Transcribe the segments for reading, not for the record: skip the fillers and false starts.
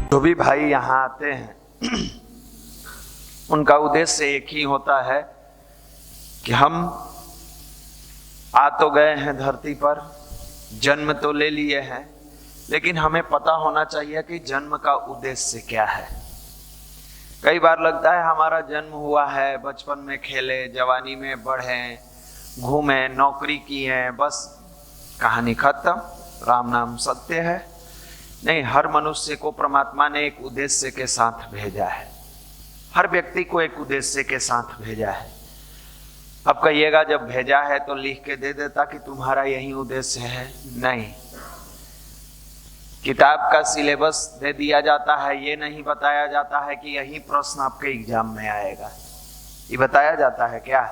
जो भी भाई यहाँ आते हैं उनका उद्देश्य एक ही होता है कि हम आ तो गए हैं धरती पर, जन्म तो ले लिए हैं, लेकिन हमें पता होना चाहिए कि जन्म का उद्देश्य क्या है। कई बार लगता है हमारा जन्म हुआ है, बचपन में खेले, जवानी में बढ़े, घूमे, नौकरी की है, बस कहानी खत्म, राम नाम सत्य है। नहीं, हर मनुष्य को परमात्मा ने एक उद्देश्य के साथ भेजा है। हर व्यक्ति को एक उद्देश्य के साथ भेजा है। अब कहिएगा जब भेजा है तो लिख के दे देता कि तुम्हारा यही उद्देश्य है। नहीं, किताब का सिलेबस दे दिया जाता है, ये नहीं बताया जाता है कि यही प्रश्न आपके एग्जाम में आएगा। ये बताया जाता है क्या?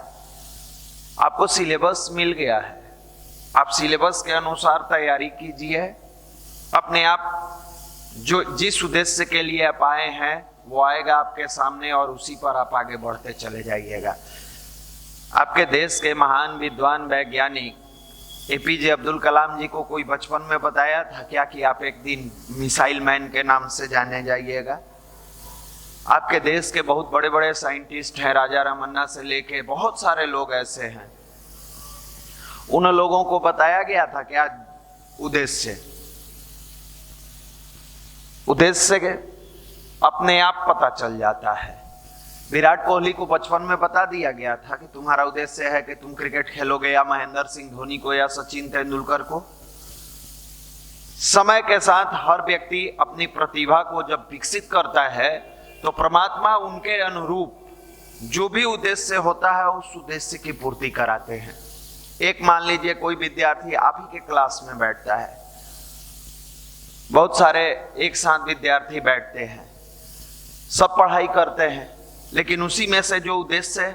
आपको सिलेबस मिल गया है, आप सिलेबस के अनुसार तैयारी कीजिए। अपने आप जो जिस उद्देश्य के लिए आप आए हैं वो आएगा आपके सामने और उसी पर आप आगे बढ़ते चले जाइएगा। आपके देश के महान विद्वान वैज्ञानिक एपीजे अब्दुल कलाम जी को कोई बचपन में बताया था क्या कि आप एक दिन मिसाइल मैन के नाम से जाने जाइएगा? आपके देश के बहुत बड़े बड़े साइंटिस्ट हैं, राजा रमन्ना से लेके बहुत सारे लोग ऐसे हैं। उन लोगों को बताया गया था क्या उद्देश्य? उद्देश्य के अपने आप पता चल जाता है। विराट कोहली को बचपन में बता दिया गया था कि तुम्हारा उद्देश्य है कि तुम क्रिकेट खेलोगे, या महेंद्र सिंह धोनी को, या सचिन तेंदुलकर को। समय के साथ हर व्यक्ति अपनी प्रतिभा को जब विकसित करता है तो परमात्मा उनके अनुरूप जो भी उद्देश्य होता है उस उद्देश्य की पूर्ति कराते हैं। एक मान लीजिए कोई विद्यार्थी आप ही के क्लास में बैठता है, बहुत सारे एक साथ विद्यार्थी बैठते हैं, सब पढ़ाई करते हैं, लेकिन उसी में से जो उद्देश्य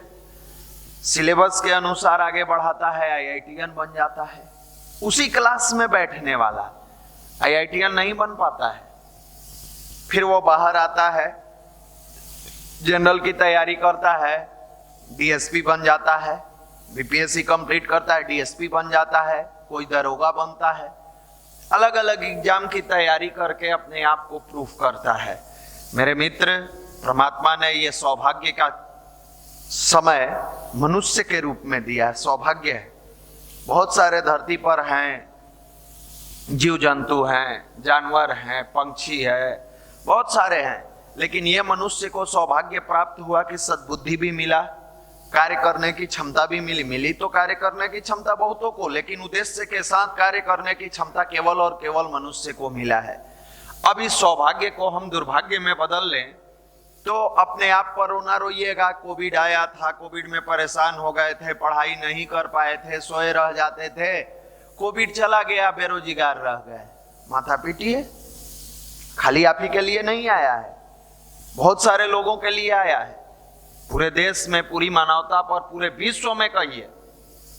सिलेबस के अनुसार आगे बढ़ाता है, आईआईटीएन बन जाता है। उसी क्लास में बैठने वाला आईआईटीएन नहीं बन पाता है। फिर वो बाहर आता है, जनरल की तैयारी करता है, डीएसपी बन जाता है, बीपीएससी कंप्लीट करता है, डीएसपी बन जाता है, कोई दरोगा बनता है, अलग अलग एग्जाम की तैयारी करके अपने आप को प्रूफ करता है। मेरे मित्र, परमात्मा ने ये सौभाग्य का समय मनुष्य के रूप में दिया है। सौभाग्य है। बहुत सारे धरती पर हैं, जीव जंतु हैं, जानवर हैं, पंछी है, बहुत सारे हैं, लेकिन ये मनुष्य को सौभाग्य प्राप्त हुआ कि सद्बुद्धि भी मिला, कार्य करने की क्षमता भी मिली तो कार्य करने की क्षमता बहुतों को, लेकिन उद्देश्य के साथ कार्य करने की क्षमता केवल और केवल मनुष्य को मिला है। अब इस सौभाग्य को हम दुर्भाग्य में बदल लें तो अपने आप पर रोना रोइएगा। कोविड आया था, कोविड में परेशान हो गए थे, पढ़ाई नहीं कर पाए थे, सोए रह जाते थे, कोविड चला गया, बेरोजगार रह गए, माथा पीटिए। खाली आप ही के लिए नहीं आया है, बहुत सारे लोगों के लिए आया है। पूरे देश में, पूरी मानवता पर, पूरे विश्व में कहिए,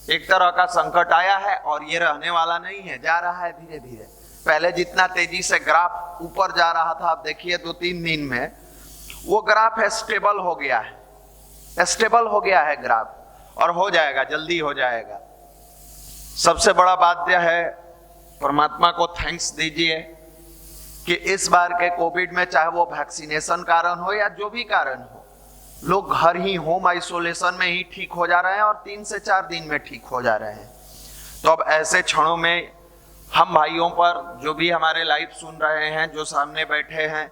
एक तरह का संकट आया है और ये रहने वाला नहीं है, जा रहा है धीरे धीरे। पहले जितना तेजी से ग्राफ ऊपर जा रहा था, आप देखिए 2-3 दिन में वो ग्राफ स्टेबल हो गया है, स्टेबल हो गया है ग्राफ, और हो जाएगा, जल्दी हो जाएगा। सबसे बड़ा बात यह है, परमात्मा को थैंक्स दीजिए कि इस बार के कोविड में, चाहे वो वैक्सीनेशन कारण हो या जो भी कारण हो, लोग घर ही होम आइसोलेशन में ही ठीक हो जा रहे हैं और 3 से 4 दिन में ठीक हो जा रहे हैं। तो अब ऐसे क्षणों में हम भाइयों पर, जो भी हमारे लाइव सुन रहे हैं, जो सामने बैठे हैं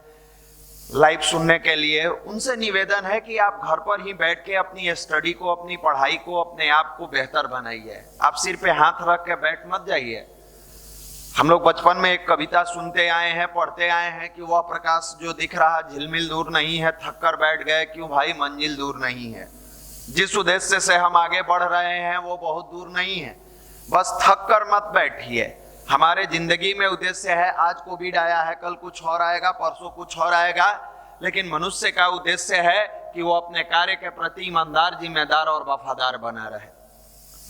लाइव सुनने के लिए, उनसे निवेदन है कि आप घर पर ही बैठ के अपनी स्टडी को, अपनी पढ़ाई को, अपने आप को बेहतर बनाइए। आप सिर पे हाथ रख के बैठ मत जाइए। हम लोग बचपन में एक कविता सुनते आए हैं, पढ़ते आए हैं कि वह प्रकाश जो दिख रहा झिलमिल दूर नहीं है, थक कर बैठ गए क्यों भाई मंजिल दूर नहीं है। जिस उद्देश्य से हम आगे बढ़ रहे हैं वो बहुत दूर नहीं है, बस थक कर मत बैठिए। हमारे जिंदगी में उद्देश्य है, आज कोविड आया है, कल कुछ और आएगा, परसों कुछ और आएगा, लेकिन मनुष्य का उद्देश्य है कि वो अपने कार्य के प्रति ईमानदार, जिम्मेदार और वफादार बना रहे।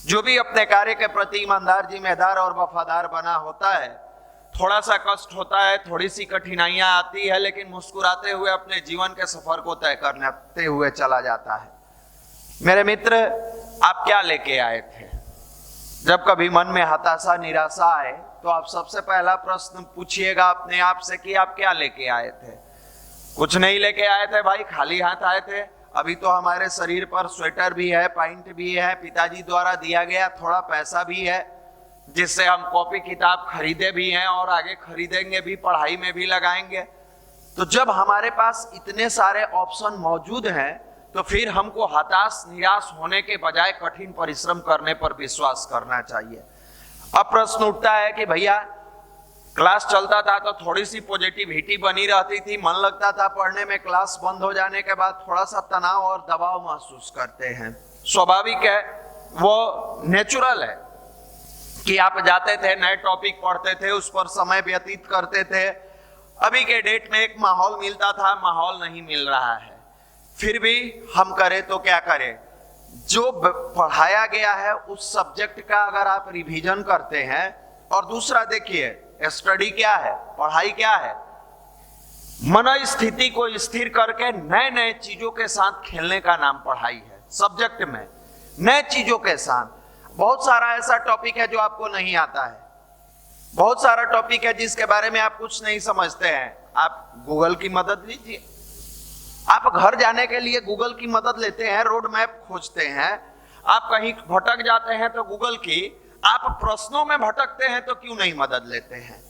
जो भी अपने कार्य के प्रति ईमानदार, जिम्मेदार और वफादार बना होता है, थोड़ा सा कष्ट होता है, थोड़ी सी कठिनाइयां आती है, लेकिन मुस्कुराते हुए अपने जीवन के सफर को तय करते हुए चला जाता है। मेरे मित्र, आप क्या लेके आए थे? जब कभी मन में हताशा, निराशा आए तो आप सबसे पहला प्रश्न पूछिएगा अपने आप से कि आप क्या लेके आए थे। कुछ नहीं लेके आए थे भाई, खाली हाथ आए थे। अभी तो हमारे शरीर पर स्वेटर भी है, पैंट भी है, पिताजी द्वारा दिया गया थोड़ा पैसा भी है, जिससे हम कॉपी किताब खरीदे भी हैं और आगे खरीदेंगे भी, पढ़ाई में भी लगाएंगे। तो जब हमारे पास इतने सारे ऑप्शन मौजूद हैं, तो फिर हमको हताश निराश होने के बजाय कठिन परिश्रम करने पर विश्वास करना चाहिए। अब प्रश्न उठता है कि भैया क्लास चलता था तो थोड़ी सी पॉजिटिविटी बनी रहती थी, मन लगता था पढ़ने में, क्लास बंद हो जाने के बाद थोड़ा सा तनाव और दबाव महसूस करते हैं। स्वाभाविक है, वो नेचुरल है कि आप जाते थे, नए टॉपिक पढ़ते थे, उस पर समय व्यतीत करते थे। अभी के डेट में एक माहौल मिलता था, माहौल नहीं मिल रहा है। फिर भी हम करें तो क्या करें? जो पढ़ाया गया है उस सब्जेक्ट का अगर आप रिवीजन करते हैं, और दूसरा देखिए स्टडी क्या है, पढ़ाई क्या है, मन स्थिति को स्थिर करके नए नए चीजों के साथ खेलने का नाम पढ़ाई है। सब्जेक्ट में नए चीजों के साथ बहुत सारा ऐसा टॉपिक है जो आपको नहीं आता है, बहुत सारा टॉपिक है जिसके बारे में आप कुछ नहीं समझते हैं। आप गूगल की मदद लीजिए, आप घर जाने के लिए गूगल की मदद लेते हैं, रोड मैप खोजते हैं। आप कहीं भटक जाते हैं तो गूगल की, आप प्रश्नों में भटकते हैं तो क्यों नहीं मदद लेते हैं?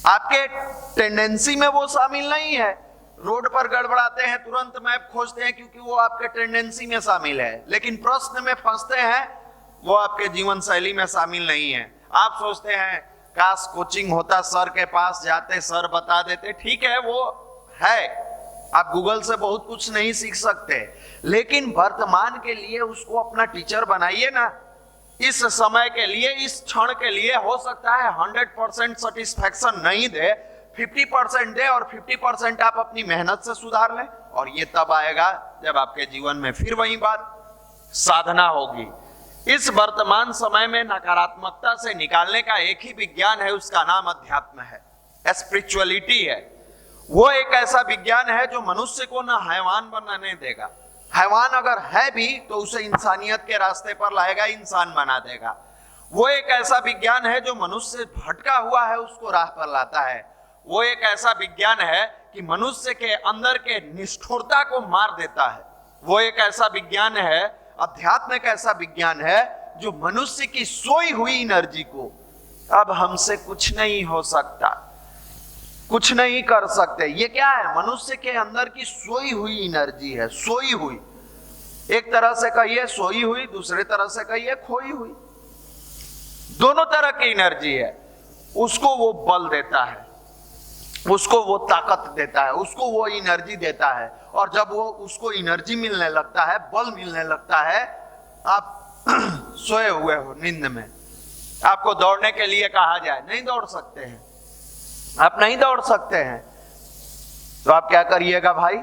आपके टेंडेंसी में वो शामिल नहीं है। रोड पर गड़बड़ाते हैं, तुरंत मैप खोजते हैं क्योंकि वो आपके टेंडेंसी में शामिल है, लेकिन प्रश्न में फंसते हैं, वो आपके जीवन शैली में शामिल नहीं है। आप सोचते हैं काश कोचिंग होता, सर के पास जाते, सर बता देते। ठीक है, वो है, आप गूगल से बहुत कुछ नहीं सीख सकते, लेकिन वर्तमान के लिए उसको अपना टीचर बनाइए ना। इस समय के लिए, इस क्षण के लिए हो सकता है 100% सेटिस्फैक्शन नहीं दे, 50% दे, और 50% आप अपनी मेहनत से सुधार लें। और ये तब आएगा जब आपके जीवन में फिर वही बात साधना होगी। इस वर्तमान समय में नकारात्मकता से निकालने का एक ही विज्ञान है, उसका नाम अध्यात्म है, स्पिरिचुअलिटी है। वो एक ऐसा विज्ञान है जो मनुष्य को ना हैवान बनाने देगा। हैवान अगर है भी तो उसे इंसानियत के रास्ते पर लाएगा, इंसान बना देगा। वो एक ऐसा विज्ञान है जो मनुष्य भटका हुआ है उसको राह पर लाता है। वो एक ऐसा विज्ञान है कि मनुष्य के अंदर के निष्ठुरता को मार देता है। वो एक ऐसा विज्ञान है, अध्यात्म एक ऐसा विज्ञान है जो मनुष्य की सोई हुई एनर्जी को, अब हमसे कुछ नहीं हो सकता, कुछ नहीं कर सकते, ये क्या है? मनुष्य के अंदर की सोई हुई एनर्जी है। सोई हुई, एक तरह से कहिए सोई हुई, दूसरे तरह से कहिए खोई हुई, दोनों तरह की एनर्जी है। उसको वो बल देता है, उसको वो ताकत देता है, उसको वो एनर्जी देता है। और जब वो उसको एनर्जी मिलने लगता है, बल मिलने लगता है, आप सोए हुए हो नींद में, आपको दौड़ने के लिए कहा जाए, नहीं दौड़ सकते हैं, आप नहीं दौड़ सकते हैं, तो आप क्या करिएगा भाई?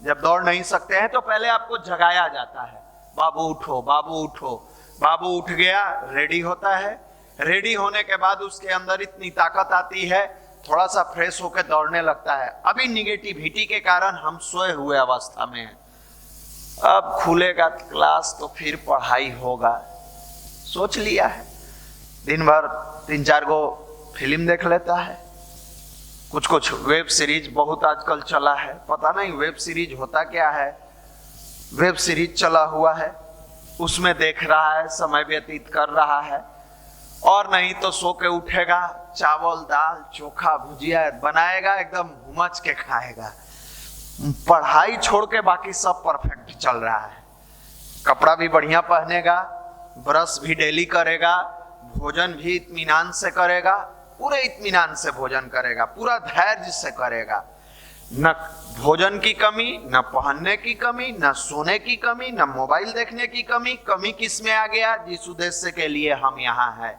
जब दौड़ नहीं सकते हैं तो पहले आपको जगाया जाता है, बाबू उठो, बाबू उठो। बाबू उठ गया, रेडी होता है। रेडी होने के बाद उसके अंदर इतनी ताकत आती है, थोड़ा सा फ्रेश होकर दौड़ने लगता है। अभी निगेटिविटी के कारण हम सोए हुए अवस्था में हैं। अब खुलेगा क्लास तो फिर पढ़ाई होगा, सोच लिया है। दिन भर 3-4 गो फिल्म देख लेता है, कुछ कुछ वेब सीरीज बहुत आजकल चला है, पता नहीं वेब सीरीज होता क्या है। वेब सीरीज चला हुआ है, उसमें देख रहा है, समय व्यतीत कर रहा है। और नहीं तो सो के उठेगा, चावल दाल चोखा भुजिया बनाएगा, एकदम घुमच के खाएगा। पढ़ाई छोड़ के बाकी सब परफेक्ट चल रहा है। कपड़ा भी बढ़िया पहनेगा, ब्रश भी डेली करेगा, भोजन भी इत्मीनान से करेगा, पूरे इत्मीनान से भोजन करेगा, पूरा धैर्य से करेगा। न भोजन की कमी, न पहनने की कमी, न सोने की कमी, न मोबाइल देखने की कमी। कमी किस में आ गया? जिस उद्देश्य के लिए हम यहाँ हैं।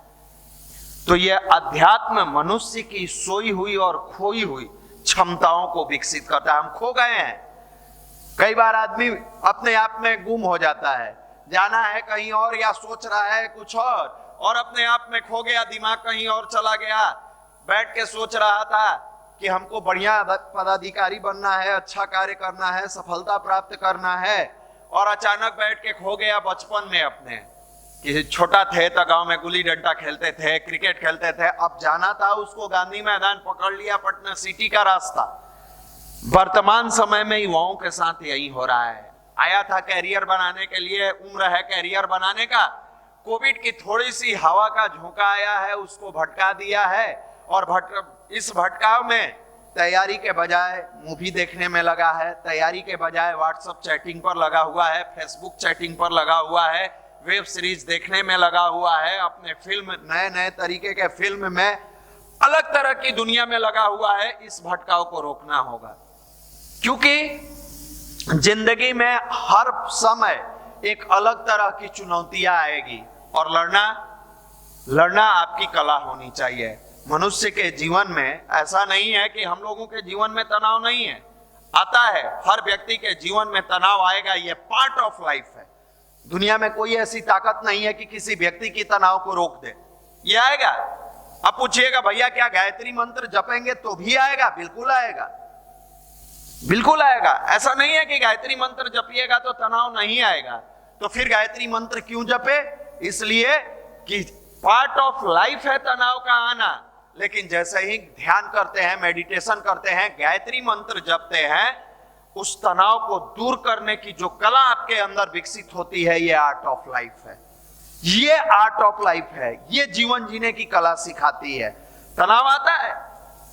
तो यह अध्यात्म मनुष्य की सोई हुई और खोई हुई क्षमताओं को विकसित करता है। हम खो गए हैं। कई बार आदमी अपने आप में गुम हो जाता है, जाना है कहीं और या सोच रहा है कुछ और अपने आप में खो गया, दिमाग कहीं और चला गया। बैठ के सोच रहा था कि हमको बढ़िया पदाधिकारी बनना है, अच्छा कार्य करना है, सफलता प्राप्त करना है, और अचानक बैठ के खो गया बचपन में अपने। कि छोटा थे तो गांव में गुल्ली डंडा खेलते थे, क्रिकेट खेलते थे। अब जाना था उसको गांधी मैदान, पकड़ लिया पटना सिटी का रास्ता। वर्तमान समय में युवाओं के साथ यही हो रहा है। आया था कैरियर बनाने के लिए, उम्र है कैरियर बनाने का, कोविड की थोड़ी सी हवा का झोंका आया है, उसको भटका दिया है, और इस भटकाव में तैयारी के बजाय मूवी देखने में लगा है, तैयारी के बजाय व्हाट्सएप चैटिंग पर लगा हुआ है, फेसबुक चैटिंग पर लगा हुआ है, वेब सीरीज देखने में लगा हुआ है, अपने फिल्म नए नए तरीके के फिल्म में अलग तरह की दुनिया में लगा हुआ है। इस भटकाव को रोकना होगा, क्योंकि जिंदगी में हर समय एक अलग तरह की चुनौतियां आएगी, और लड़ना आपकी कला होनी चाहिए। मनुष्य के जीवन में ऐसा नहीं है कि हम लोगों के जीवन में तनाव नहीं है, आता है, हर व्यक्ति के जीवन में तनाव आएगा, ये पार्ट ऑफ लाइफ है। दुनिया में कोई ऐसी ताकत नहीं है कि किसी व्यक्ति की तनाव को रोक दे, ये आएगा। अब पूछिएगा भैया क्या गायत्री मंत्र जपेंगे तो भी आएगा? बिल्कुल आएगा, बिल्कुल आएगा। ऐसा नहीं है कि गायत्री मंत्र जपिएगा तो तनाव नहीं आएगा। तो फिर गायत्री मंत्र क्यों जपे? इसलिए कि पार्ट ऑफ लाइफ है तनाव का आना। लेकिन जैसे ही ध्यान करते हैं, मेडिटेशन करते हैं, गायत्री मंत्र जपते हैं, उस तनाव को दूर करने की जो कला आपके अंदर विकसित होती है, ये आर्ट ऑफ लाइफ है, ये आर्ट ऑफ लाइफ है, ये जीवन जीने की कला सिखाती है। तनाव आता है,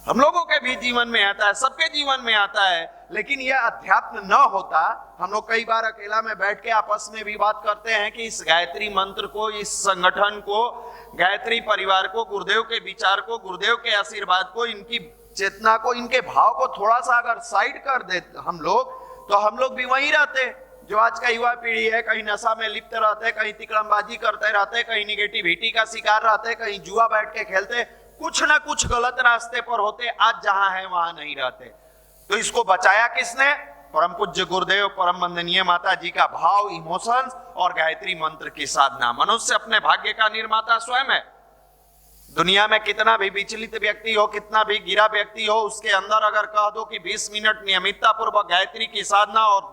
हम लोगों के भी जीवन में आता है, सबके जीवन में आता है, लेकिन यह अध्यात्म न होता, हम लोग कई बार अकेला में बैठ के आपस में भी बात करते हैं कि इस गायत्री मंत्र को, इस संगठन को, गायत्री परिवार को, गुरुदेव के विचार को, गुरुदेव के आशीर्वाद को, इनकी चेतना को, इनके भाव को थोड़ा सा अगर साइड कर दे हम लोग, तो हम लोग भी वहीं रहते। जो आज का युवा पीढ़ी है, कहीं नशा में लिप्त रहते, कहीं तिकड़मबाजी करते रहते, कहीं निगेटिविटी का शिकार रहते, कहीं जुआ बैठ के खेलते, कुछ ना कुछ गलत रास्ते पर होते, आज जहां है वहां नहीं रहते। तो इसको बचाया किसने? परम पूज्य गुरुदेव, परम वंदनीय माता जी का भाव, इमोशंस और गायत्री मंत्र की साधना। मनुष्य अपने भाग्य का निर्माता स्वयं है। दुनिया में कितना भी विचलित व्यक्ति हो, कितना भी गिरा व्यक्ति हो, उसके अंदर अगर कह दो कि 20 मिनट नियमितता पूर्वक गायत्री की साधना और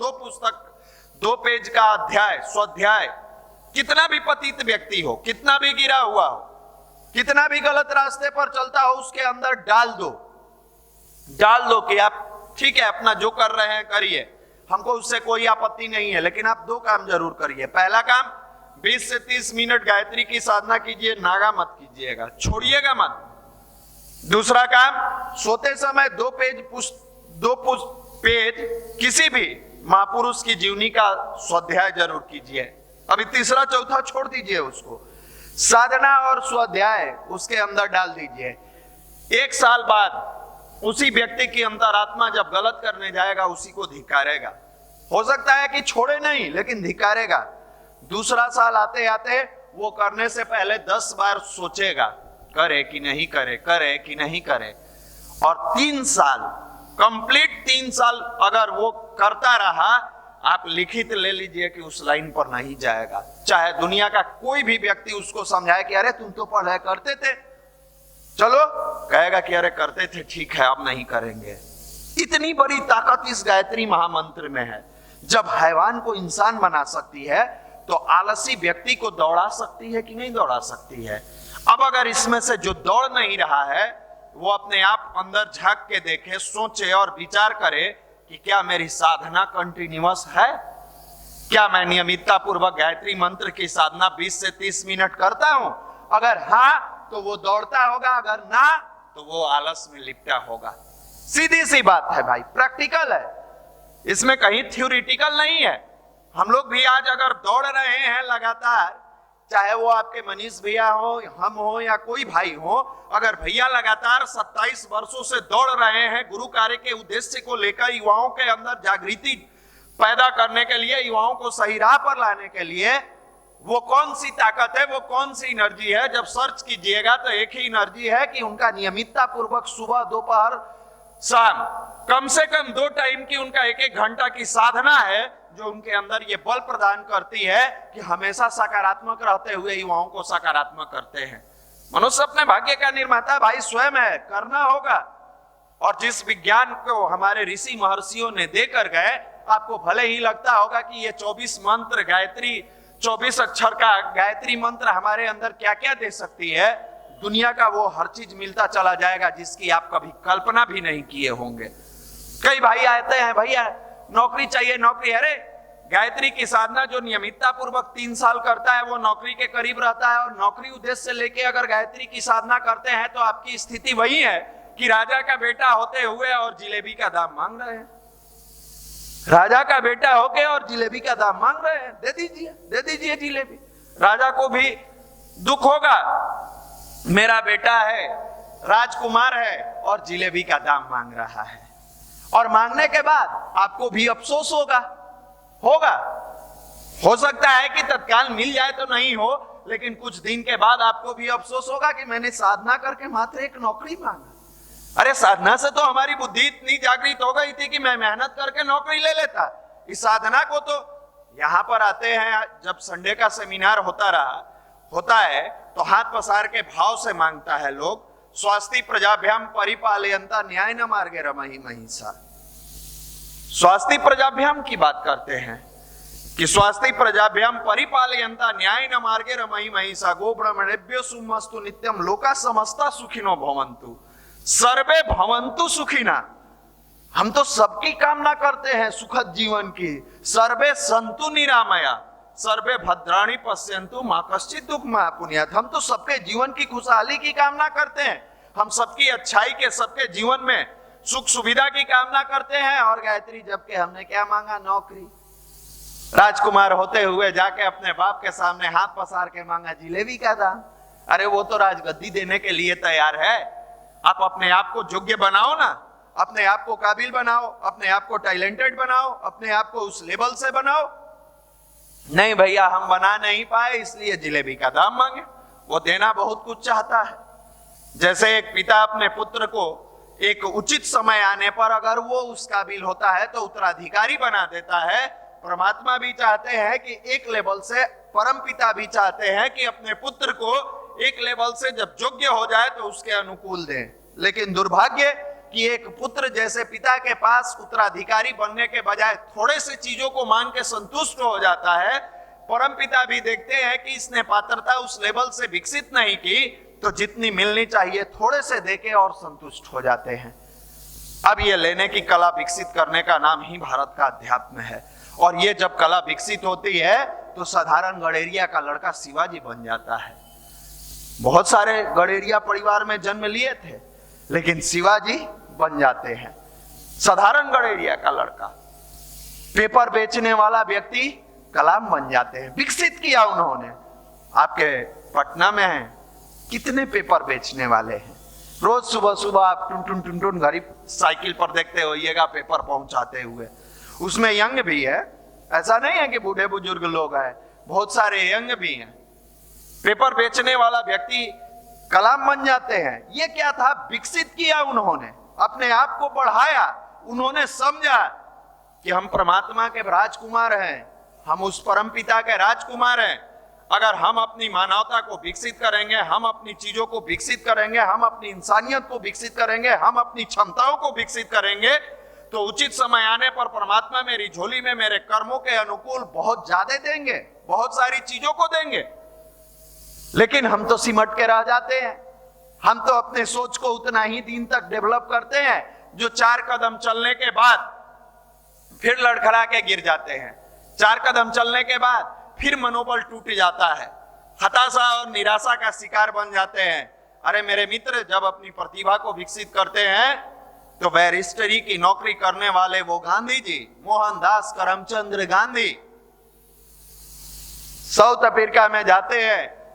2 पेज का अध्याय, स्वाध्याय, कितना भी पतित व्यक्ति हो, कितना भी गिरा हुआ हो, कितना भी गलत रास्ते पर चलता हो, उसके अंदर डाल दो कि आप ठीक है, अपना जो कर रहे हैं करिए, हमको उससे कोई आपत्ति नहीं है, लेकिन आप 2 काम जरूर करिए। पहला काम, 20 से 30 मिनट गायत्री की साधना कीजिए, नागा मत कीजिएगा, छोड़िएगा मत। दूसरा काम, सोते समय 2 पेज किसी भी महापुरुष की जीवनी का स्वाध्याय जरूर कीजिए। अभी तीसरा चौथा छोड़ दीजिए उसको, साधना और स्वाध्याय उसके अंदर डाल दीजिए। 1 साल बाद उसी व्यक्ति की अंतरात्मा जब गलत करने जाएगा, उसी को धिक्कारेगा। हो सकता है कि छोड़े नहीं, लेकिन धिक्कारेगा। दूसरा साल आते आते वो करने से पहले 10 बार सोचेगा, करे कि नहीं करे, करे कि नहीं करे। और 3 साल, कंप्लीट 3 साल अगर वो करता रहा, आप लिखित ले लीजिए कि उस लाइन पर नहीं जाएगा। चाहे दुनिया का कोई भी व्यक्ति उसको समझाए कि अरे तुम तो पढ़ाई करते थे, चलो, कहेगा कि अरे करते थे, ठीक है, अब नहीं करेंगे। इतनी बड़ी ताकत इस गायत्री महामंत्र में है। जब हैवान को इंसान बना सकती है, तो आलसी व्यक्ति को दौड़ा सकती है कि नहीं दौड़ा सकती है? अब अगर इसमें से जो दौड़ नहीं रहा है, वो अपने आप अंदर झांक के देखे, सोचे और विचार करे कि क्या मेरी साधना कंटिन्यूअस है? क्या मैं नियमितता पूर्वक गायत्री मंत्र की साधना 20 से 30 मिनट करता हूं? अगर हाँ, तो वो दौड़ता होगा, अगर ना तो वो आलस में लिपटा होगा। सीधी सी बात है भाई, प्रैक्टिकल है, इसमें कहीं थ्योरिटिकल नहीं है। हम लोग भी आज अगर दौड़ रहे हैं लगातार, चाहे वो आपके मनीष भैया हो, हम हो या कोई भाई हो, अगर भैया लगातार 27 वर्षों से दौड़ रहे हैं गुरु कार्य के उद्देश्य को लेकर, युवाओं के अंदर जागृति पैदा करने के लिए, युवाओं को सही राह पर लाने के लिए, वो कौन सी ताकत है, वो कौन सी एनर्जी है? जब सर्च कीजिएगा तो एक ही एनर्जी है कि उनका नियमितता पूर्वक सुबह, दोपहर, शाम, कम से कम 2 टाइम की उनका 1-1 घंटा की साधना है, जो उनके अंदर ये बल प्रदान करती है कि हमेशा सकारात्मक रहते हुए युवाओं को सकारात्मक करते हैं। मनुष्य अपने भाग्य का निर्माता भाई स्वयं है, करना होगा। और जिस विज्ञान को हमारे ऋषि महर्षियों ने देकर गए, आपको भले ही लगता होगा कि ये 24 मंत्र गायत्री, 24 अक्षर का गायत्री मंत्र हमारे अंदर क्या क्या दे सकती है, दुनिया का वो हर चीज मिलता चला जाएगा जिसकी आप कभी कल्पना भी नहीं किए होंगे। कई भाई आते हैं, भैया नौकरी चाहिए नौकरी। अरे गायत्री की साधना जो नियमितता पूर्वक 3 साल करता है वो नौकरी के करीब रहता है, और नौकरी उद्देश्य से लेके अगर गायत्री की साधना करते हैं तो आपकी स्थिति वही है कि राजा का बेटा होते हुए और जिलेबी का दाम मांग रहे हैं। राजा का बेटा होके और जिलेबी का दाम मांग रहे हैं, दे दीजिए जिलेबी। राजा को भी दुख होगा, मेरा बेटा है, राजकुमार है और जिलेबी का दाम मांग रहा है। और मांगने के बाद आपको भी अफसोस होगा। हो सकता है कि तत्काल मिल जाए तो नहीं हो, लेकिन कुछ दिन के बाद आपको भी अफसोस होगा कि मैंने साधना करके मात्र एक नौकरी मांगा। अरे साधना से तो हमारी बुद्धि इतनी जागृत हो गई थी कि मैं मेहनत करके नौकरी ले लेता। इस साधना को तो यहां पर आते हैं, जब संडे का सेमिनार होता है तो हाथ पसार के भाव से मांगता है लोग, स्वास्ति प्रजाभ्याम परिपालयंता न्याय न मार्गे रमहि महिषा। स्वास्ति प्रजाभ्याम की बात करते हैं कि स्वास्ति प्रजाभ्याम परिपालयंता न्याय न मार्गे रमहि महिषा गो ब्रह्मणेभ्यो सुमस्तु नित्यम लोका समस्ता सुखिनो भवन्तु सर्वे भवन्तु सुखिना। हम तो सबकी कामना करते हैं सुखद जीवन की। सर्वे संतु निरामया सर्वे भद्राणि पश्यन्तु मा कश्चित् दुःख मा पुण्यात्। हम तो सबके जीवन की खुशहाली की कामना करते हैं, हम सबकी अच्छाई के, सबके जीवन में सुख सुविधा की कामना करते हैं। और गायत्री जब के हमने क्या मांगा? नौकरी। राजकुमार होते हुए जाके अपने बाप के सामने हाथ पसार के मांगा जिलेबी का दाम। अरे वो तो राजगद्दी देने के लिए तैयार है। आप अपने आप को योग्य बनाओ ना, अपने आप को काबिल बनाओ, अपने आप को टैलेंटेड बनाओ, अपने आप को उस लेवल से बनाओ। नहीं भैया हम बना नहीं पाए इसलिए जिलेबी का दाम मांगे। वो देना बहुत कुछ चाहता है। जैसे एक पिता अपने पुत्र को एक उचित समय आने पर अगर वो उस काबिल होता है तो उत्तराधिकारी बना देता है, परमात्मा भी चाहते हैं कि एक लेवल से, परम पिता भी चाहते हैं कि अपने पुत्र को एक लेवल से जब योग्य हो जाए तो उसके अनुकूल दें। लेकिन दुर्भाग्य कि एक पुत्र जैसे पिता के पास उत्तराधिकारी बनने के बजाय थोड़े से चीजों को मान के संतुष्ट हो जाता है। परम पिता भी देखते हैं कि इसने पात्रता उस लेवल से विकसित नहीं की, तो जितनी मिलनी चाहिए थोड़े से देके और संतुष्ट हो जाते हैं। अब ये लेने की कला विकसित करने का नाम ही भारत का अध्यात्म है। और ये जब कला विकसित होती है तो साधारण गडेरिया का लड़का शिवाजी बन जाता है। बहुत सारे गडेरिया परिवार में जन्म लिए थे, लेकिन शिवाजी बन जाते हैं। साधारण गडेरिया का लड़का, पेपर बेचने वाला व्यक्ति कलाम बन जाते हैं। विकसित किया उन्होंने। आपके पटना में है कितने पेपर बेचने वाले हैं। रोज सुबह सुबह आप टुन टुन टुन घड़ी साइकिल पर देखते होइएगा पेपर पहुंचाते हुए। उसमें यंग भी है, ऐसा नहीं है कि बूढ़े बुजुर्ग लोग हैं, बहुत सारे यंग भी हैं। पेपर बेचने वाला व्यक्ति कलाम बन जाते हैं। ये क्या था? विकसित किया उन्होंने, अपने आप को बढ़ाया। उन्होंने समझा कि हम परमात्मा के राजकुमार हैं, हम उस परम पिता के राजकुमार हैं। अगर हम अपनी मानवता को विकसित करेंगे, हम अपनी चीजों को विकसित करेंगे, हम अपनी इंसानियत को विकसित करेंगे, हम अपनी क्षमताओं को विकसित करेंगे, तो उचित समय आने पर परमात्मा मेरी झोली में मेरे कर्मों के अनुकूल बहुत ज्यादा देंगे, बहुत सारी चीजों को देंगे। लेकिन हम तो सिमट के रह जाते हैं। हम तो अपने सोच को उतना ही दिन तक डेवलप करते हैं जो 4 कदम चलने के बाद फिर लड़खड़ा के गिर जाते हैं। 4 कदम चलने के बाद फिर मनोबल टूट जाता है, हताशा और निराशा का शिकार बन जाते हैं। अरे मेरे मित्र, जब अपनी प्रतिभा को विकसित करते हैं तो बैरिस्टरी की नौकरी करने वाले वो गांधी जी, मोहनदास करमचंद गांधी, साउथ अफ्रीका में जाते हैं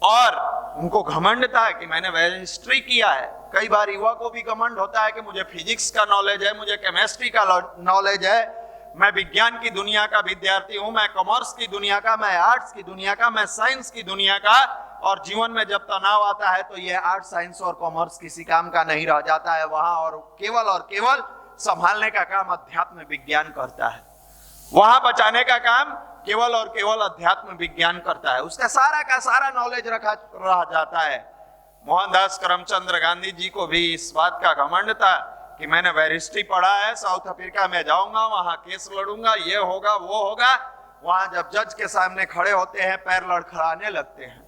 और उनको घमंड था कि मैंने बैरिस्टरी किया है। कई बार युवा को भी घमंड होता है कि मुझे फिजिक्स का नॉलेज है, मुझे केमिस्ट्री का नॉलेज है, मैं विज्ञान की दुनिया का विद्यार्थी हूं, मैं कॉमर्स की दुनिया का, मैं आर्ट्स की दुनिया का, मैं साइंस की दुनिया का। और जीवन में जब तनाव आता है तो ये आर्ट्स, साइंस और कॉमर्स किसी काम का नहीं रह जाता है वहां, और केवल संभालने का काम अध्यात्म विज्ञान करता है। वहां बचाने का काम केवल और केवल अध्यात्म विज्ञान करता है। उसका सारा का सारा नॉलेज रह जाता है। मोहनदास करमचंद गांधी जी को भी इस बात का घमंड था कि मैंने बैरिस्ट्री पढ़ा है, साउथ अफ्रीका में जाऊंगा, वहां केस लड़ूंगा, ये होगा वो होगा। वहां जब जज के सामने खड़े होते हैं पैर लड़खड़ाने लगते हैं।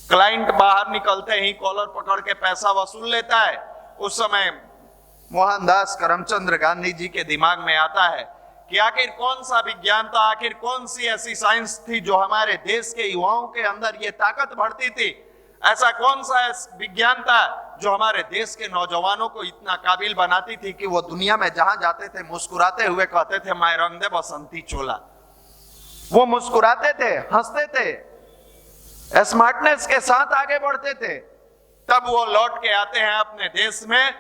क्लाइंट बाहर निकलते ही कॉलर पकड़ के पैसा वसूल लेता है। उस समय मोहनदास करमचंद गांधी जी के दिमाग में आता है कि आखिर कौन सा विज्ञान था, आखिर कौन सी ऐसी साइंस थी जो हमारे देश के युवाओं के अंदर ये ताकत भरती थी, ऐसा कौन सा विज्ञान था जो हमारे देश के नौजवानों को इतना काबिल बनाती थी कि वो दुनिया में जहां जाते थे मुस्कुराते हुए कहते थे मैं रंग दे बसंती चोला। वो मुस्कुराते थे, हंसते थे, स्मार्टनेस के साथ आगे बढ़ते थे। तब वो लौट के आते हैं अपने देश में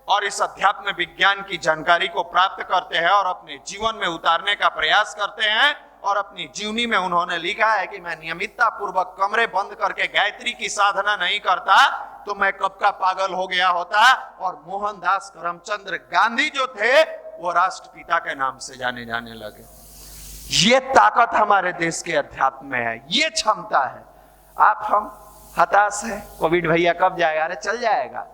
और इस अध्यात्म विज्ञान की जानकारी को प्राप्त करते हैं और अपने जीवन में उतारने का प्रयास करते हैं। और अपनी जीवनी में उन्होंने लिखा है कि मैं नियमितता पूर्वक कमरे बंद करके गायत्री की साधना नहीं करता तो मैं कब का पागल हो गया होता। और मोहनदास करमचंद गांधी जो थे वो राष्ट्रपिता के नाम से जाने जाने लगे। ये ताकत हमारे देश के अध्यात्म में है, ये क्षमता है। आप हम हताश है, कोविड भैया कब जाएगा? अरे चल जाएगा,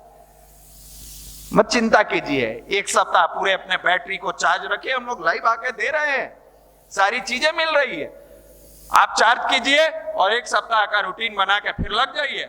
मत चिंता कीजिए। एक सप्ताह पूरे अपने बैटरी को चार्ज रखिए, हम लोग लाइव आके दे रहे हैं, सारी चीजें मिल रही है। आप चार्ज कीजिए और एक सप्ताह का रूटीन बना के फिर लग जाइए।